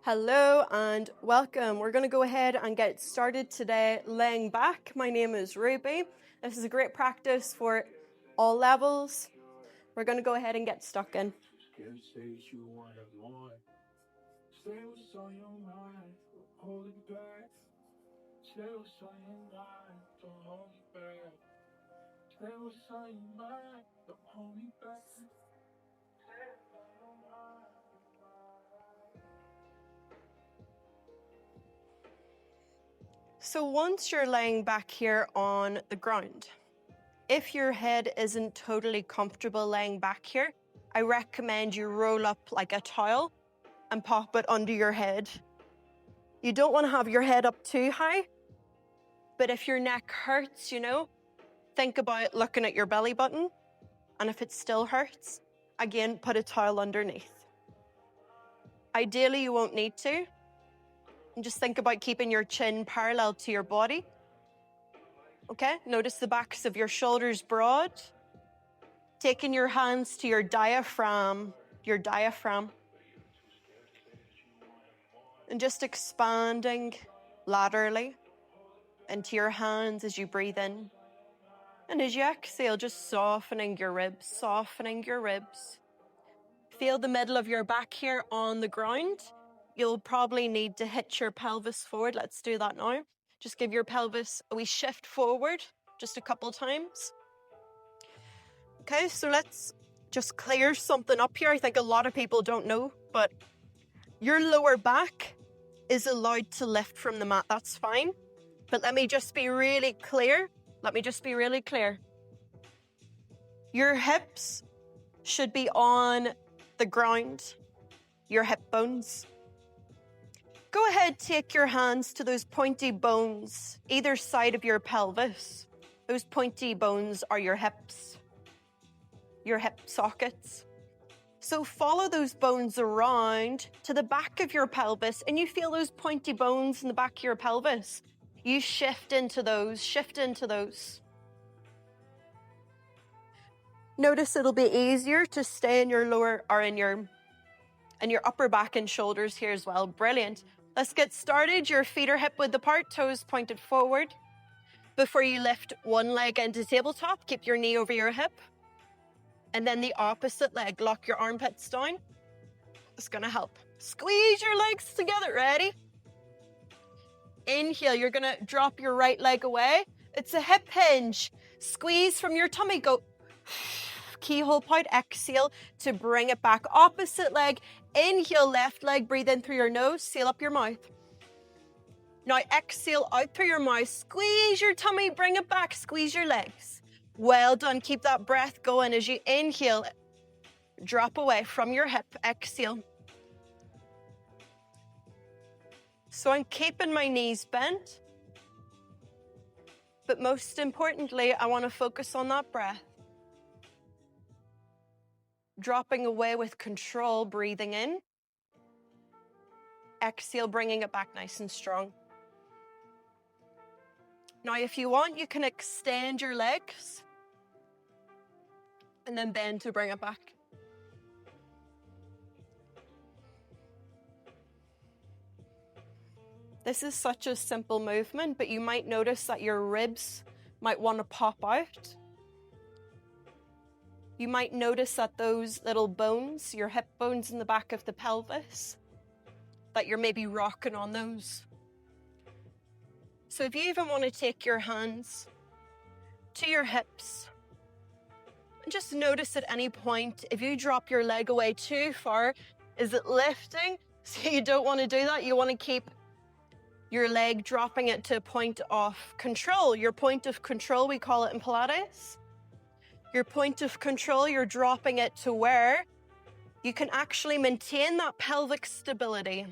Hello and welcome. We're going to go ahead and get started today laying back. My name is Ruby. This is a great practice for all levels. We're going to go ahead and get stuck in. So once you're laying back here on the ground, if your head isn't totally comfortable laying back here, I recommend you roll up like a towel and pop it under your head. You don't want to have your head up too high, but if your neck hurts, think about looking at your belly button, and if it still hurts, again, put a towel underneath. Ideally, you won't need to. And just think about keeping your chin parallel to your body. Okay, notice the backs of your shoulders broad. Taking your hands to your diaphragm. And just expanding laterally into your hands as you breathe in. And as you exhale, just softening your ribs. Feel the middle of your back here on the ground. You'll probably need to hitch your pelvis forward. Let's do that now. Just give your pelvis a wee shift forward, just a couple times. Okay, so let's just clear something up here. I think a lot of people don't know, but your lower back is allowed to lift from the mat. That's fine. But let me just be really clear. Your hips should be on the ground, your hip bones. Go ahead, take your hands to those pointy bones, either side of your pelvis. Those pointy bones are your hips, your hip sockets. So follow those bones around to the back of your pelvis, and you feel those pointy bones in the back of your pelvis. You shift into those. Notice it'll be easier to stay in your lower or in your upper back and shoulders here as well. Brilliant. Let's get started. Your feet are hip width apart, toes pointed forward. Before you lift one leg into tabletop, keep your knee over your hip. And then the opposite leg, lock your armpits down. It's gonna help. Squeeze your legs together, ready? Inhale, you're gonna drop your right leg away. It's a hip hinge. Squeeze from your tummy, go. Keyhole point, exhale to bring it back. Opposite leg, inhale, left leg, breathe in through your nose, seal up your mouth. Now exhale out through your mouth, squeeze your tummy, bring it back, squeeze your legs. Well done, keep that breath going as you inhale, drop away from your hip, exhale. So I'm keeping my knees bent, but most importantly, I want to focus on that breath. Dropping away with control, breathing in. Exhale, bringing it back nice and strong. Now, if you want, you can extend your legs and then bend to bring it back. This is such a simple movement, but you might notice that your ribs might want to pop out. You might notice that those little bones, your hip bones in the back of the pelvis, that you're maybe rocking on those. So if you even want to take your hands to your hips, and just notice at any point, if you drop your leg away too far, is it lifting? So you don't want to do that. You want to keep your leg dropping it to a point of control. Your point of control, we call it in Pilates. Your point of control, you're dropping it to where you can actually maintain that pelvic stability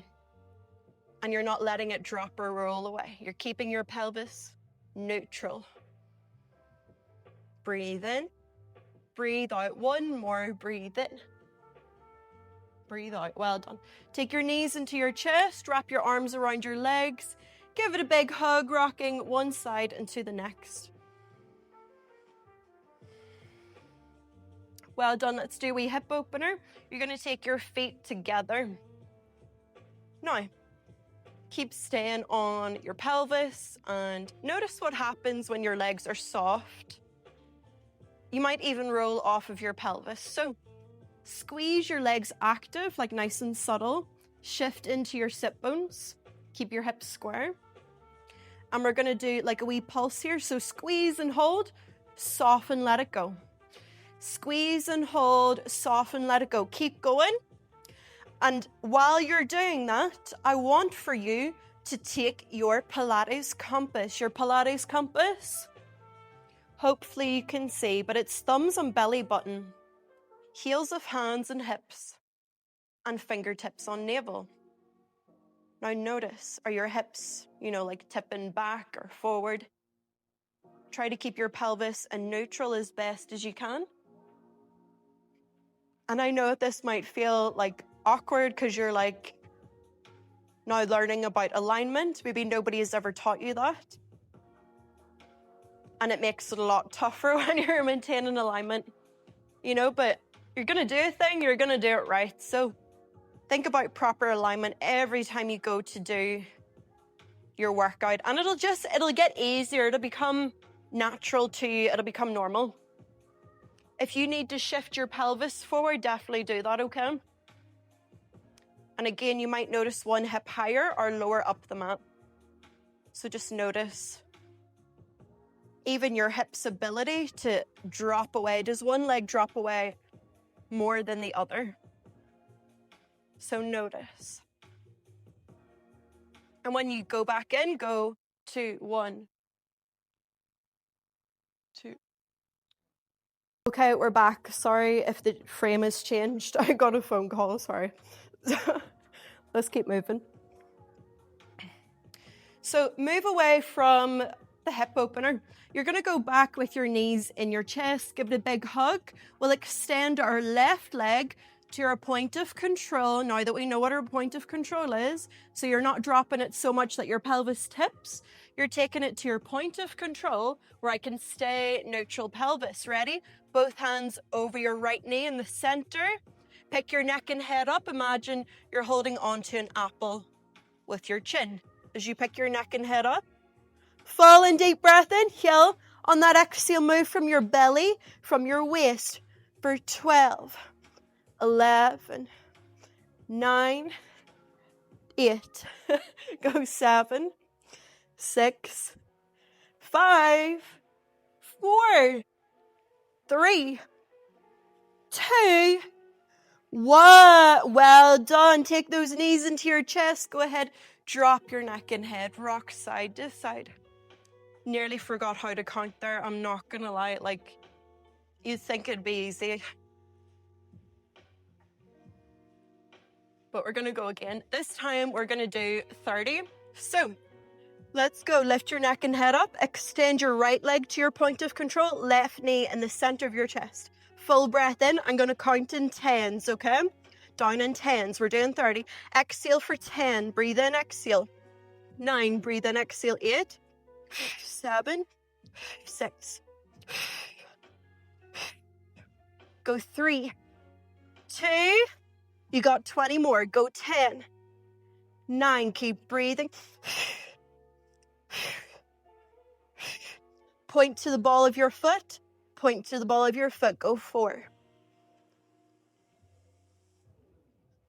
and you're not letting it drop or roll away. You're keeping your pelvis neutral. Breathe in, breathe out. One more, breathe in, breathe out. Well done. Take your knees into your chest, wrap your arms around your legs, give it a big hug, rocking one side and to the next. Well done. Let's do a wee hip opener. You're going to take your feet together. Now, keep staying on your pelvis and notice what happens when your legs are soft. You might even roll off of your pelvis. So squeeze your legs active, like nice and subtle. Shift into your sit bones. Keep your hips square. And we're gonna do like a wee pulse here. So squeeze and hold, soften, let it go. Squeeze and hold, soften, let it go. Keep going. And while you're doing that, I want for you to take your Pilates compass. Your Pilates compass, hopefully you can see, but it's thumbs on belly button, heels of hands and hips, and fingertips on navel. Now notice, are your hips, like tipping back or forward? Try to keep your pelvis in neutral as best as you can. And I know this might feel like awkward because you're like now learning about alignment. Maybe nobody has ever taught you that. And it makes it a lot tougher when you're maintaining alignment, but you're gonna do a thing, you're gonna do it right. So think about proper alignment every time you go to do your workout, and it'll get easier, it'll become natural to you, it'll become normal. If you need to shift your pelvis forward, definitely do that, okay? And again, you might notice one hip higher or lower up the mat. So just notice even your hip's ability to drop away. Does one leg drop away more than the other? So notice. And when you go back in, go 2, 1, 2. Okay, we're back. Sorry if the frame has changed. I got a phone call, sorry. Let's keep moving. So move away from the hip opener. You're gonna go back with your knees in your chest, give it a big hug. We'll extend our left leg to our point of control, now that we know what our point of control is. So you're not dropping it so much that your pelvis tips. You're taking it to your point of control where I can stay neutral pelvis. Ready? Both hands over your right knee in the center. Pick your neck and head up. Imagine you're holding onto an apple with your chin. As you pick your neck and head up, full and deep breath in, heel. On that exhale, move from your belly, from your waist for 12, 11, 9, 8, go 7, 6, 5, 4, 3, 2, 1. Well done. Take those knees into your chest. Go ahead, drop your neck and head, rock side to side. Nearly forgot how to count there. I'm not gonna lie, like you'd think it'd be easy. But we're gonna go again. This time we're gonna do 30. So let's go. Lift your neck and head up. Extend your right leg to your point of control. Left knee in the center of your chest. Full breath in. I'm gonna count in 10s, okay? Down in 10s. We're doing 30. Exhale for 10. Breathe in, exhale. 9. Breathe in, exhale. 8, 7, 6. Go 3, 2. You got 20 more. Go 10, 9. Keep breathing. Point to the ball of your foot. Point to the ball of your foot. Go 4.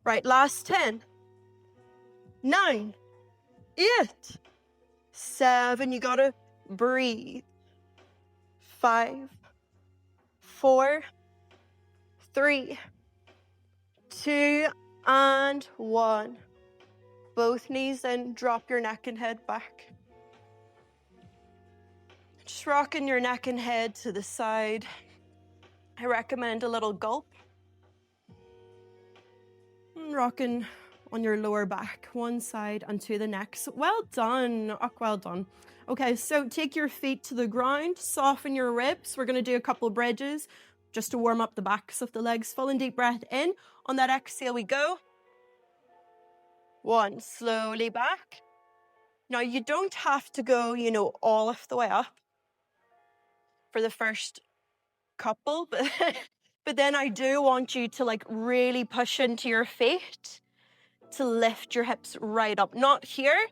Right, last 10, 9, 8, 7. You gotta breathe. 5, 4, 3, 2, and 1. Both knees in, drop your neck and head back. Just rocking your neck and head to the side. I recommend a little gulp. And rocking on your lower back, one side and to the next. Well done, well done. Okay, so take your feet to the ground, soften your ribs. We're gonna do a couple of bridges just to warm up the backs of the legs. Full and deep breath in. On that exhale we go. 1, slowly back. Now you don't have to go, all of the way up for the first couple, but then I do want you to really push into your feet to lift your hips right up. Not here,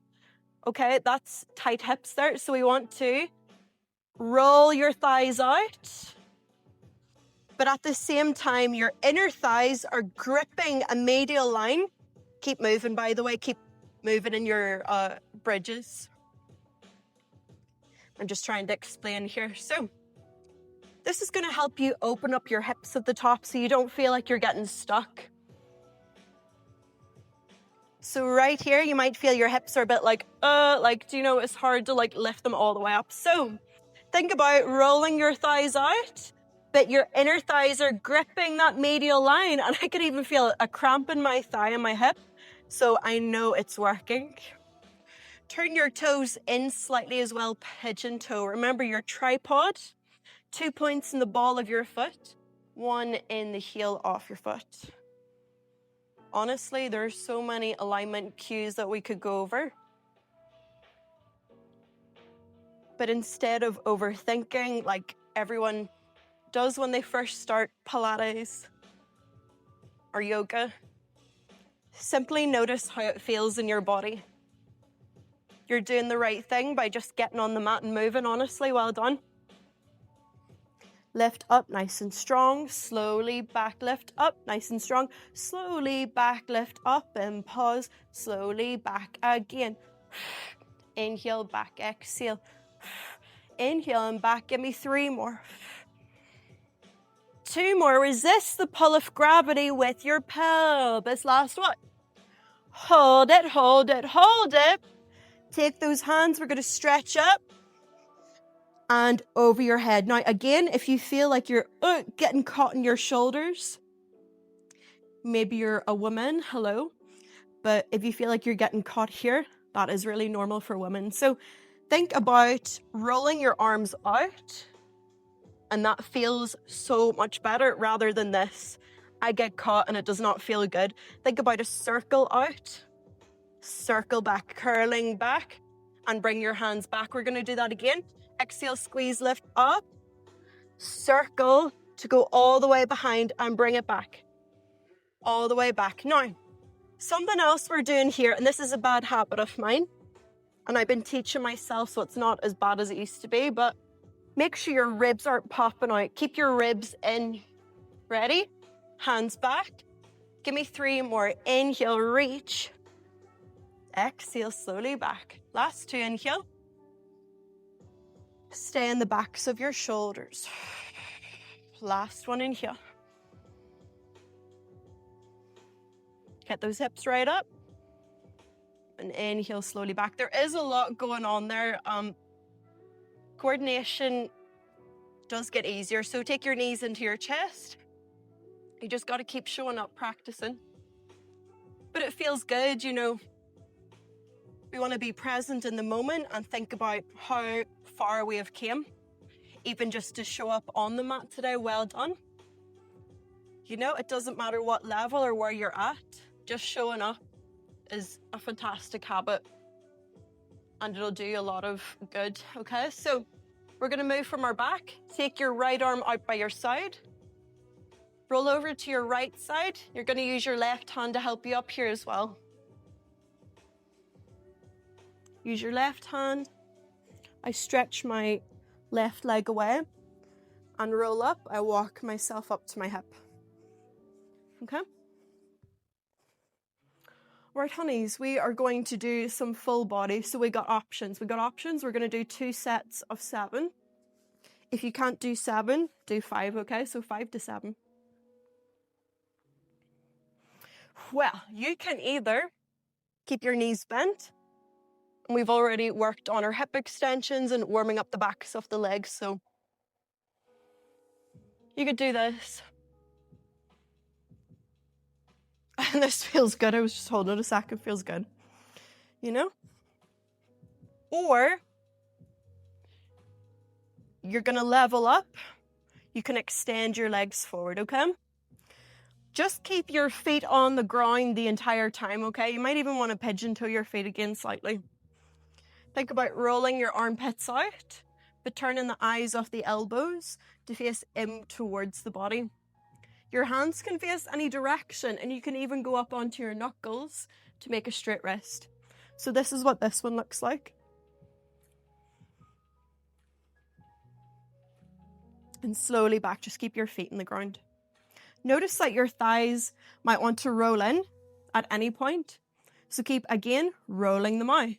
okay? That's tight hips there. So we want to roll your thighs out. But at the same time, your inner thighs are gripping a medial line. Keep moving, by the way. Keep moving in your bridges. I'm just trying to explain here. So this is going to help you open up your hips at the top so you don't feel like you're getting stuck. So right here, you might feel your hips are a bit like, do you know, it's hard to like lift them all the way up. So think about rolling your thighs out, but your inner thighs are gripping that medial line. And I could even feel a cramp in my thigh and my hip. So I know it's working. Turn your toes in slightly as well, pigeon toe. Remember your tripod, 2 points in the ball of your foot, 1 in the heel of your foot. Honestly, there's so many alignment cues that we could go over. But instead of overthinking, like everyone does when they first start Pilates or yoga, simply notice how it feels in your body. You're doing the right thing by just getting on the mat and moving, honestly, well done. Lift up nice and strong, slowly back, lift up nice and strong, slowly back, lift up and pause, slowly back again. Inhale, back, exhale. Inhale and back, give me 3 more. 2 more, resist the pull of gravity with your pelvis. Last one. Hold it, hold it, hold it. Take those hands, we're going to stretch up and over your head. Now, again, if you feel like you're getting caught in your shoulders, maybe you're a woman, hello. But if you feel like you're getting caught here, that is really normal for women. So think about rolling your arms out, and that feels so much better rather than this. I get caught and it does not feel good. Think about a circle out, circle back, curling back, and bring your hands back. We're going to do that again. Exhale, squeeze, lift up, circle to go all the way behind and bring it back. All the way back. Now, something else we're doing here, and this is a bad habit of mine, and I've been teaching myself, so it's not as bad as it used to be, but make sure your ribs aren't popping out. Keep your ribs in. Ready? Hands back. Give me 3 more. Inhale, reach. Exhale, slowly back. Last 2, inhale. Stay in the backs of your shoulders. Last 1, inhale. Get those hips right up. And inhale, slowly back. There is a lot going on there. Coordination does get easier. So take your knees into your chest. You just got to keep showing up, practicing. But it feels good, you know. We want to be present in the moment and think about how far we have came. Even just to show up on the mat today, well done. You know, it doesn't matter what level or where you're at. Just showing up is a fantastic habit. And it'll do you a lot of good, okay? So we're going to move from our back. Take your right arm out by your side. Roll over to your right side. You're going to use your left hand to help you up here as well. Use your left hand. I stretch my left leg away and roll up. I walk myself up to my hip. Okay? Right, honeys, we are going to do some full body. So we got options. We're going to do 2 sets of 7. If you can't do 7, do 5, okay? So 5 to 7. Well, you can either keep your knees bent. And we've already worked on our hip extensions and warming up the backs of the legs. So you could do this. And this feels good. I was just holding it a second. Feels good. You know? Or you're going to level up. You can extend your legs forward, okay? Just keep your feet on the ground the entire time, okay? You might even want to pigeon toe your feet again slightly. Think about rolling your armpits out, but turning the eyes off the elbows to face in towards the body. Your hands can face any direction, and you can even go up onto your knuckles to make a straight wrist. So this is what this one looks like. And slowly back, just keep your feet in the ground. Notice that your thighs might want to roll in at any point. So keep, again, rolling them out.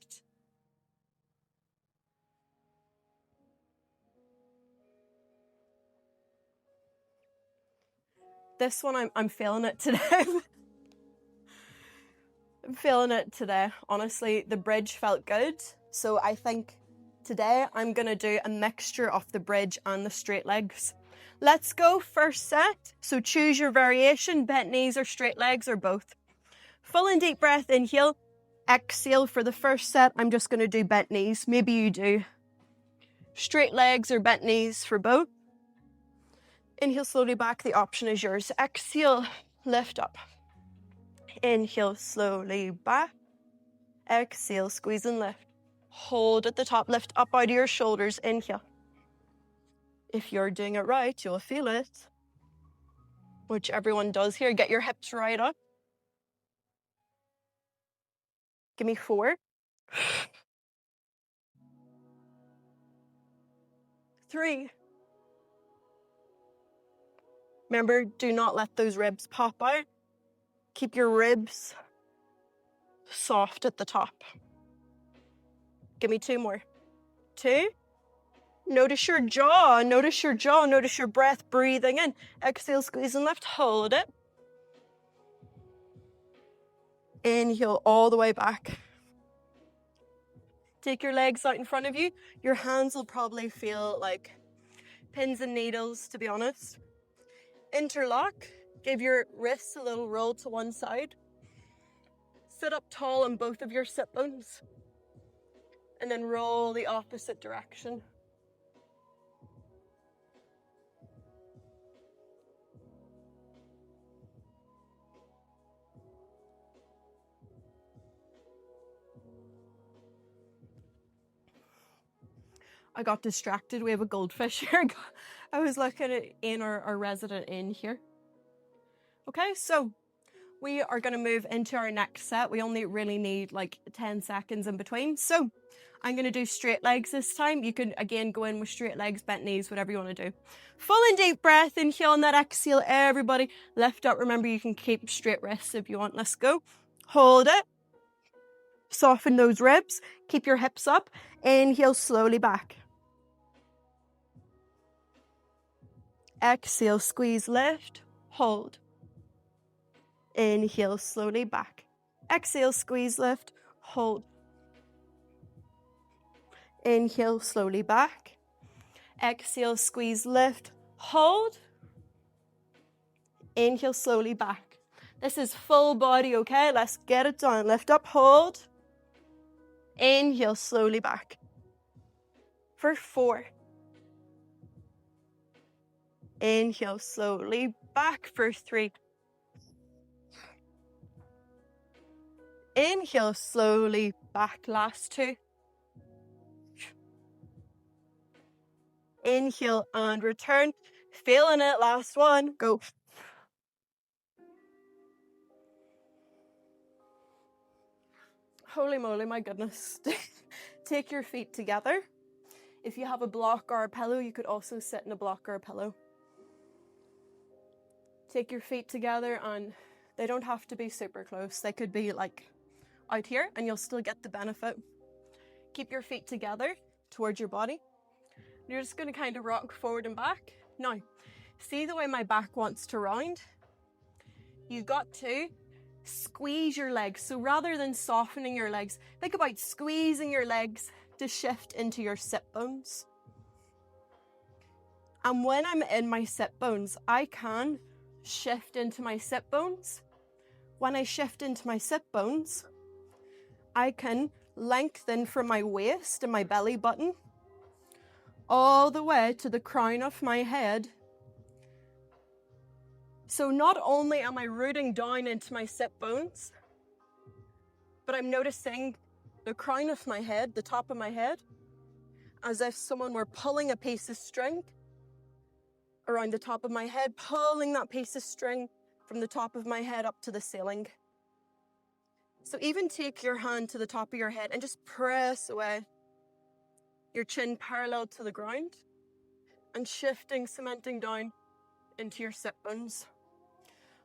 This one, I'm feeling it today. I'm feeling it today. Honestly, the bridge felt good. So I think today I'm going to do a mixture of the bridge and the straight legs. Let's go, first set. So choose your variation, bent knees or straight legs or both. Full and deep breath, inhale. Exhale for the first set. I'm just going to do bent knees. Maybe you do straight legs or bent knees for both. Inhale slowly back, the option is yours. Exhale, lift up. Inhale slowly back. Exhale, squeeze and lift. Hold at the top, lift up out of your shoulders, inhale. If you're doing it right, you'll feel it. Which everyone does here. Get your hips right up. Give me 4. 3. Remember, do not let those ribs pop out. Keep your ribs soft at the top. Give me 2 more. 2. Notice your jaw, notice your jaw, notice your breath breathing in. Exhale, squeeze and lift, hold it. Inhale all the way back. Take your legs out in front of you. Your hands will probably feel like pins and needles, to be honest. Interlock, give your wrists a little roll to one side. Sit up tall on both of your sit bones. And then roll the opposite direction. I got distracted. We have a goldfish here. I was looking at our resident inn here. Okay, so we are going to move into our next set. We only really need like 10 seconds in between. So I'm going to do straight legs this time. You can, again, go in with straight legs, bent knees, whatever you want to do. Full and deep breath. Inhale and that exhale. Everybody lift up. Remember, you can keep straight wrists if you want. Let's go. Hold it. Soften those ribs. Keep your hips up. Inhale slowly back. Exhale, squeeze, lift, hold. Inhale, slowly back. Exhale, squeeze, lift, hold. Inhale, slowly back. Exhale, squeeze, lift, hold. Inhale, slowly back. This is full body, okay? Let's get it done. Lift up, hold. Inhale, slowly back. For 4. Inhale, slowly back for 3. Inhale, slowly back, last 2. Inhale and return. Feeling it, last 1. Go. Holy moly, my goodness. Take your feet together. If you have a block or a pillow, you could also sit in a block or a pillow. Take your feet together, and they don't have to be super close. They could be like out here and you'll still get the benefit. Keep your feet together towards your body. You're just going to kind of rock forward and back. Now, see the way my back wants to round? You've got to squeeze your legs. So rather than softening your legs, think about squeezing your legs to shift into your sit bones. And when I'm in my sit bones, I can shift into my sit bones. When I shift into my sit bones, I can lengthen from my waist and my belly button all the way to the crown of my head. So not only am I rooting down into my sit bones, but I'm noticing the crown of my head, the top of my head, as if someone were pulling a piece of string around the top of my head, pulling that piece of string from the top of my head up to the ceiling. So even take your hand to the top of your head and just press away. Your chin parallel to the ground and shifting, cementing down into your sit bones.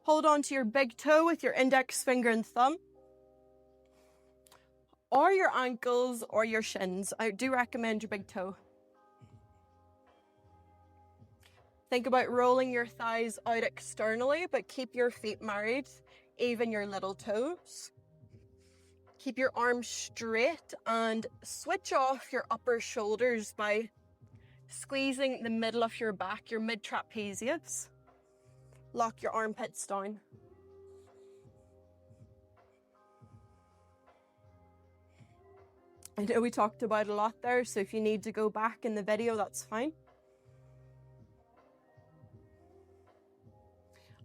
Hold on to your big toe with your index finger and thumb, or your ankles or your shins. I do recommend your big toe. Think about rolling your thighs out externally, but keep your feet married, even your little toes. Keep your arms straight and switch off your upper shoulders by squeezing the middle of your back, your mid-trapezius. Lock your armpits down. I know we talked about a lot there, so if you need to go back in the video, that's fine.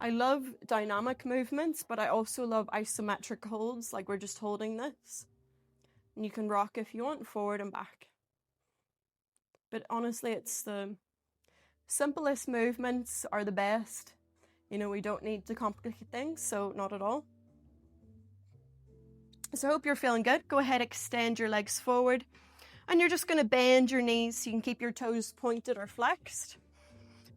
I love dynamic movements, but I also love isometric holds, like we're just holding this. And you can rock if you want, forward and back. But honestly, it's the simplest movements are the best. You know, we don't need to complicate things, so not at all. So I hope you're feeling good. Go ahead, extend your legs forward. And you're just going to bend your knees so you can keep your toes pointed or flexed.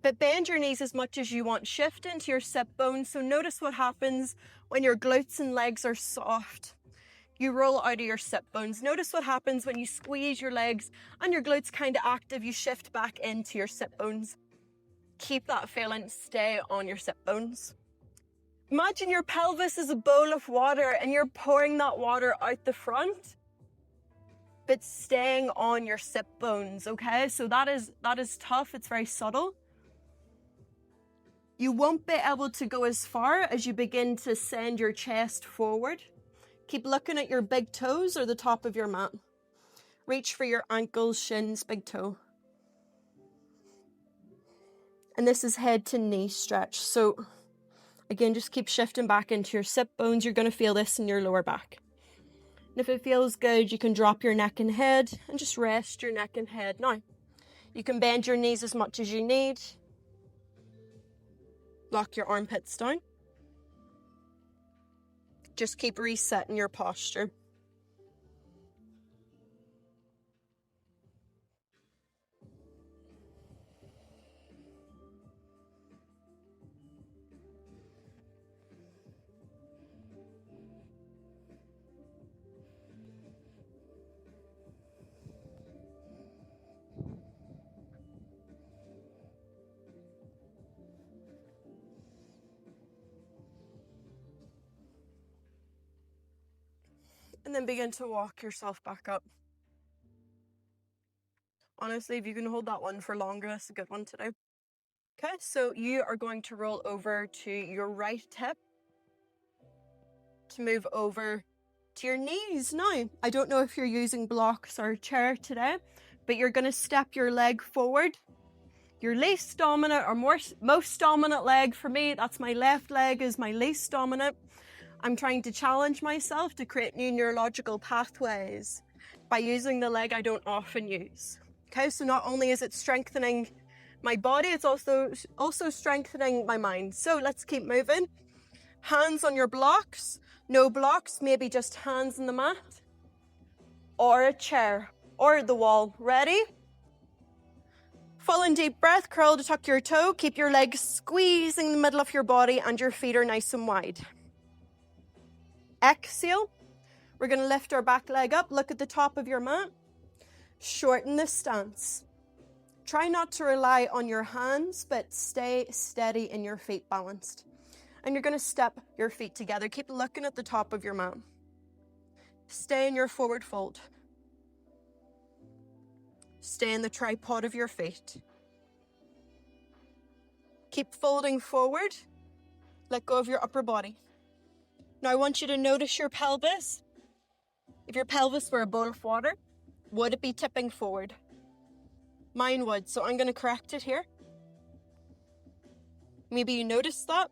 But bend your knees as much as you want. Shift into your sit bones. So notice what happens when your glutes and legs are soft. You roll out of your sit bones. Notice what happens when you squeeze your legs and your glutes kind of active. You shift back into your sit bones. Keep that feeling. Stay on your sit bones. Imagine your pelvis is a bowl of water and you're pouring that water out the front, but staying on your sit bones, okay? So that is tough. It's very subtle. You won't be able to go as far as you begin to send your chest forward. Keep looking at your big toes or the top of your mat. Reach for your ankles, shins, big toe. And this is head to knee stretch. So again, just keep shifting back into your sit bones. You're going to feel this in your lower back. And if it feels good, you can drop your neck and head and just rest your neck and head. Now, you can bend your knees as much as you need. Lock your armpits down. Just keep resetting your posture. And then begin to walk yourself back up. Honestly, if you can hold that one for longer, that's a good one to do. Okay, so you are going to roll over to your right hip to move over to your knees. Now, I don't know if you're using blocks or a chair today, but you're going to step your leg forward. Your least dominant or most dominant leg for me, that's my left leg, is my least dominant. I'm trying to challenge myself to create new neurological pathways by using the leg I don't often use. Okay, so not only is it strengthening my body, it's also strengthening my mind. So let's keep moving. Hands on your blocks. No blocks, maybe just hands on the mat or a chair or the wall. Ready? Full and deep breath, curl to tuck your toe. Keep your legs squeezing the middle of your body and your feet are nice and wide. Exhale. We're going to lift our back leg up. Look at the top of your mat. Shorten the stance. Try not to rely on your hands, but stay steady in your feet balanced. And you're going to step your feet together. Keep looking at the top of your mat. Stay in your forward fold. Stay in the tripod of your feet. Keep folding forward. Let go of your upper body. Now I want you to notice your pelvis. If your pelvis were a bowl of water, would it be tipping forward? Mine would, so I'm going to correct it here. Maybe you noticed that.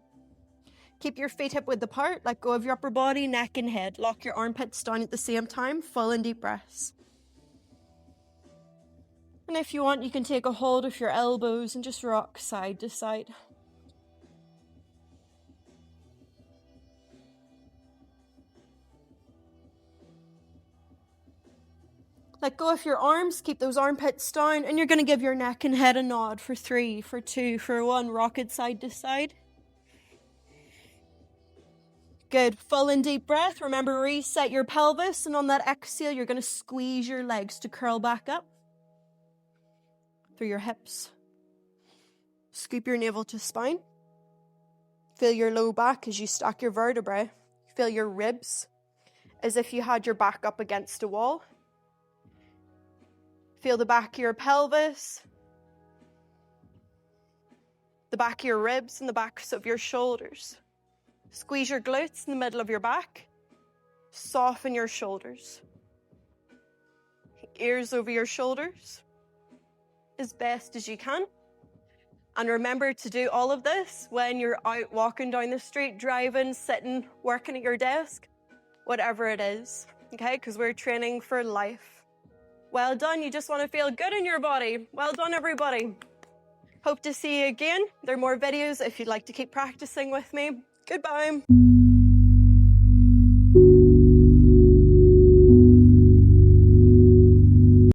Keep your feet hip width apart. Let go of your upper body, neck and head. Lock your armpits down at the same time. Full and deep breaths. And if you want, you can take a hold of your elbows and just rock side to side. Let go of your arms, keep those armpits down, and you're going to give your neck and head a nod for 3, for 2, for 1. Rock it side to side. Good. Full and deep breath. Remember, reset your pelvis, and on that exhale, you're going to squeeze your legs to curl back up through your hips. Scoop your navel to spine. Feel your low back as you stack your vertebrae. Feel your ribs as if you had your back up against a wall. Feel the back of your pelvis, the back of your ribs and the backs of your shoulders. Squeeze your glutes in the middle of your back. Soften your shoulders. Ears over your shoulders as best as you can. And remember to do all of this when you're out walking down the street, driving, sitting, working at your desk, whatever it is, okay? Because we're training for life. Well done. You just want to feel good in your body. Well done, everybody. Hope to see you again. There are more videos if you'd like to keep practicing with me. Goodbye.